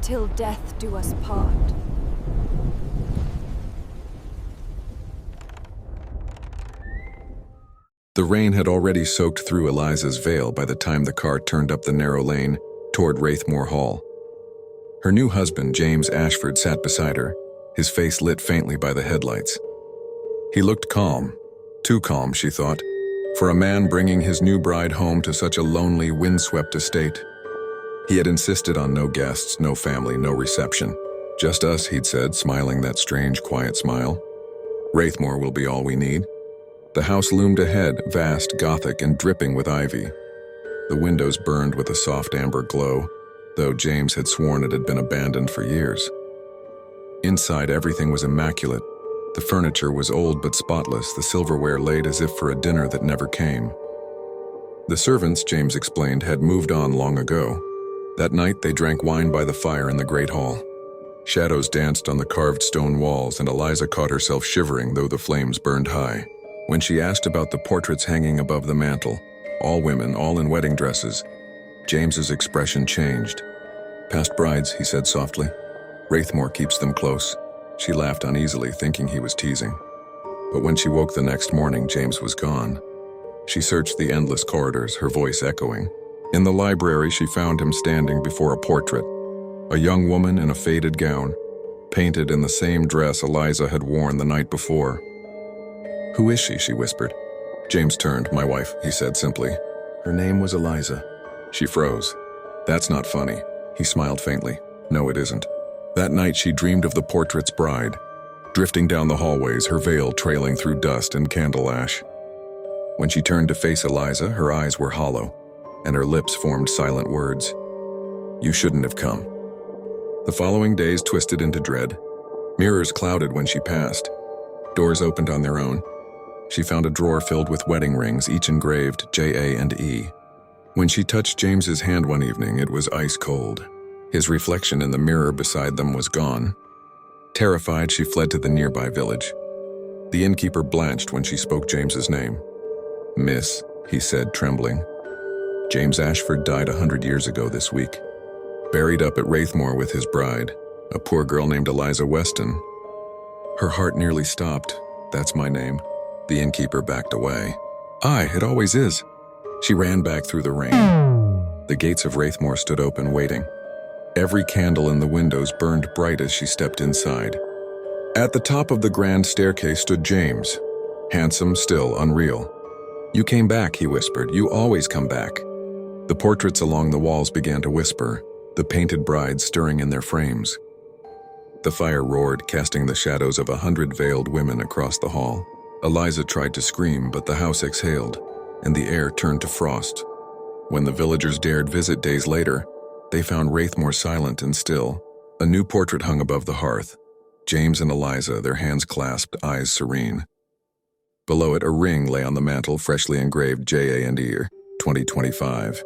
till death do us part. The rain had already soaked through Eliza's veil by the time the car turned up the narrow lane toward Wraithmoor Hall. Her new husband, James Ashford, sat beside her, his face lit faintly by the headlights. He looked calm, too calm, she thought, for a man bringing his new bride home to such a lonely, windswept estate. He had insisted on no guests, no family, no reception. Just us, he'd said, smiling that strange, quiet smile. Wraithmoor will be all we need. The house loomed ahead, vast, gothic, and dripping with ivy. The windows burned with a soft amber glow, though James had sworn it had been abandoned for years. Inside, everything was immaculate. The furniture was old but spotless, the silverware laid as if for a dinner that never came. The servants, James explained, had moved on long ago. That night, they drank wine by the fire in the great hall. Shadows danced on the carved stone walls, and Eliza caught herself shivering, though the flames burned high. When she asked about the portraits hanging above the mantel, all women, all in wedding dresses, James's expression changed. "Past brides," he said softly. "Wraithmoor keeps them close." She laughed uneasily, thinking he was teasing. But when she woke the next morning, James was gone. She searched the endless corridors, her voice echoing. In the library, she found him standing before a portrait. A young woman in a faded gown, painted in the same dress Eliza had worn the night before. "Who is she?" she whispered. James turned. "My wife," he said simply. "Her name was Eliza." She froze. "That's not funny." He smiled faintly. "No, it isn't." That night she dreamed of the portrait's bride, drifting down the hallways, her veil trailing through dust and candle ash. When she turned to face Eliza, her eyes were hollow, and her lips formed silent words. "You shouldn't have come." The following days twisted into dread. Mirrors clouded when she passed. Doors opened on their own. She found a drawer filled with wedding rings, each engraved J.A. and E. When she touched James's hand one evening, it was ice cold. His reflection in the mirror beside them was gone. Terrified, she fled to the nearby village. The innkeeper blanched when she spoke James's name. "Miss," he said, trembling. "James Ashford died 100 years ago this week. Buried up at Wraithmoor with his bride, a poor girl named Eliza Weston." Her heart nearly stopped. "That's my name." The innkeeper backed away. "Aye, it always is." She ran back through the rain. The gates of Wraithmoor stood open, waiting. Every candle in the windows burned bright as she stepped inside. At the top of the grand staircase stood James, handsome, still, unreal. "You came back," he whispered. "You always come back." The portraits along the walls began to whisper, the painted brides stirring in their frames. The fire roared, casting the shadows of 100 veiled women across the hall. Eliza tried to scream, but the house exhaled, and the air turned to frost. When the villagers dared visit days later, they found Wraithmoor silent and still. A new portrait hung above the hearth. James and Eliza, their hands clasped, eyes serene. Below it, a ring lay on the mantel, freshly engraved J.A. and E. 2025.